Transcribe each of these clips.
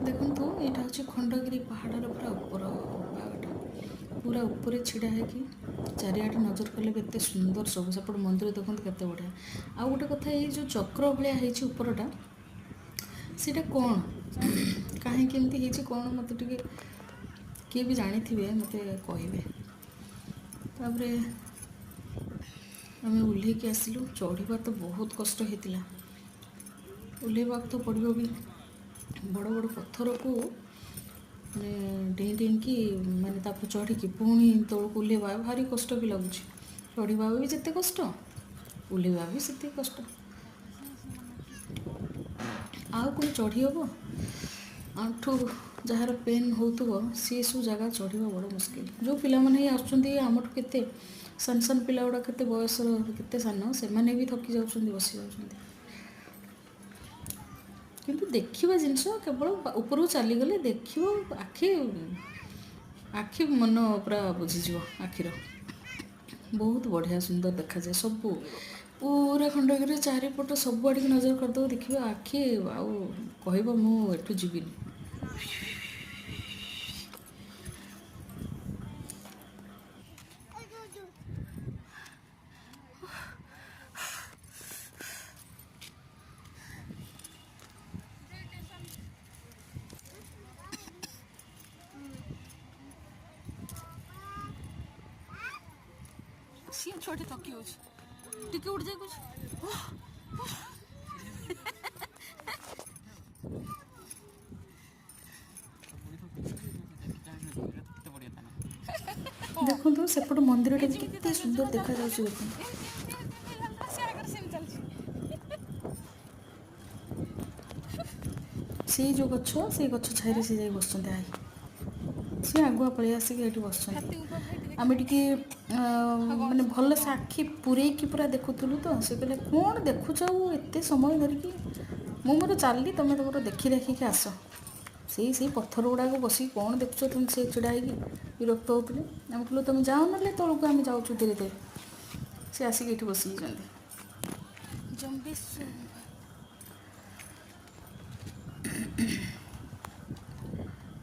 ଦେଖନ୍ତୁ ଏଇଟା ହେଉଛି ଖଣ୍ଡଗିରି ପାହାଡ଼ର ପୁରା ଉପର ଭାଗଟା। ପୁରା ଉପରେ ଛିଡ଼ା ହେଇକି ଚାରିଆଡ଼େ ନଜର କଲେ କେତେ ସୁନ୍ଦର ସବୁ। ସେପଟେ ମନ୍ଦିର ଦେଖନ୍ତୁ କେତେ ବଢ଼ିଆ। ଆଉ ଗୋଟେ କଥା, ଏଇ ଯେଉଁ ଚକ୍ର ଭଳିଆ ହେଇଛି ଉପରଟା, ସେଇଟା କ'ଣ, କାହିଁକି ଏମିତି ହେଇଛି କ'ଣ, ମୋତେ ଟିକେ କିଏ ବି ଜାଣିଥିବେ ମୋତେ କହିବେ। ତାପରେ ଆମେ ଓହ୍ଲେଇକି ଆସିଲୁ। ଚଢ଼ିବା ତ ବହୁତ କଷ୍ଟ ହେଇଥିଲା। ଓହ୍ଲେଇବାକୁ ତ ପଡ଼ିବ ବି। ବଡ଼ ବଡ଼ ପଥରକୁ ମାନେ ଡେଇଁ ଡେଇଁକି ମାନେ ତାକୁ ଚଢ଼ିକି ପୁଣି ତଳକୁ ଓହ୍ଲେଇବା ଭାରି କଷ୍ଟ ବି ଲାଗୁଛି। ଚଢ଼ିବା ବି ଯେତେ କଷ୍ଟ, ଓହ୍ଲେଇବା ବି ସେତିକି କଷ୍ଟ। ଆଉ କ'ଣ ଚଢ଼ି ହେବ? ଆଣ୍ଠୁ ଯାହାର ପେନ୍ ହେଉଥିବ ସିଏ ସବୁ ଜାଗା ଚଢ଼ିବା ବଡ଼ ମୁସ୍କିଲ। ଯେଉଁ ପିଲାମାନେ ହିଁ ଆସୁଛନ୍ତି ଆମଠୁ କେତେ ସାନ ସାନ ପିଲା ଗୁଡ଼ା, କେତେ ବୟସର କେତେ ସାନ, ସେମାନେ ବି ଥକି ଯାଉଛନ୍ତି, ବସି ଯାଉଛନ୍ତି। କିନ୍ତୁ ଦେଖିବା ଜିନିଷ କେବଳ ଉପରକୁ ଚାଲିଗଲେ ଦେଖିବ, ଆଖି ମନ ପୁରା ବୁଝିଯିବ ଆଖିର। ବହୁତ ବଢ଼ିଆ ସୁନ୍ଦର ଦେଖାଯାଏ ସବୁ। ପୁରା ଖଣ୍ଡଗିରି ଚାରିପଟ ସବୁଆଡ଼ିକି ନଜର କରିଦେବ, ଦେଖିବ ଆଖି ଆଉ କହିବ ମୁଁ ଏଠୁ ଯିବିନି। ସିଏ ଛୁଆଟି ଥକି ହେଉଛି, ଟିକେ ଉଠି ଯାଇ କହୁଛି ଦେଖନ୍ତୁ ସେପଟ ମନ୍ଦିରଟା ବି କେତେ ସୁନ୍ଦର ଦେଖାଯାଉଛି। ଦେଖନ୍ତୁ ସେଇ ଯେଉଁ ଗଛ, ସେଇ ଗଛ ଛାଇରେ ସେ ଯାଇ ବସୁଛନ୍ତି। ଆଇ ସିଏ ଆଗୁଆ ପଳେଇ ଆସିକି ଏଠି ବସୁଛନ୍ତି। ଆମେ ଟିକେ ମାନେ ଭଲସେ ଆଖି ପୂରେଇକି ପୁରା ଦେଖୁଥିଲୁ ତ। ସେ କହିଲେ କ'ଣ ଦେଖୁଛ ଆଉ ଏତେ ସମୟ ଧରିକି? ମୁଁ ମୋର ଚାଲିଲି, ତୁମେ ତୁମର ଦେଖିକି ଆସ। ସେଇ ପଥର ଗୁଡ଼ାକ ବସିକି କ'ଣ ଦେଖୁଛ ତୁମେ? ସେ ଛିଡ଼ା ହେଇକି ବିରକ୍ତ ହେଉଥିଲେ। ଆମେ କହିଲୁ ତୁମେ ଯାଅ, ନହେଲେ ତଳକୁ ଆମେ ଯାଉଛୁ ଧୀରେ ଧୀରେ। ସେ ଆସିକି ଏଠି ବସିଯାଇଛନ୍ତି।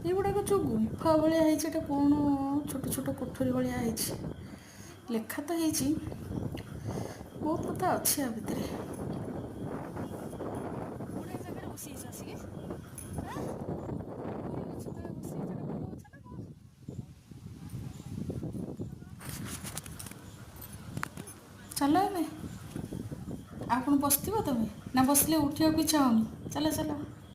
ଏଗୁଡ଼ାକ ଯେଉଁ ଗୁମ୍ଫା ଭଳିଆ ହେଇଛି, ଏଟା କ'ଣ ଛୋଟ ଛୋଟ କୋଠରୀ ଭଳିଆ ହେଇଛି। ଲେଖା ତ ହେଇଛି, ବହୁତ କଥା ଅଛି ଆ ଭିତରେ। ଚାଲ ଏବେ। ଆଉ କ'ଣ ବସିଥିବ ତମେ? ନା ବସିଲେ ଉଠିବାକୁ ଇଚ୍ଛା ହେଉନି? ଚାଲ ଚାଲ।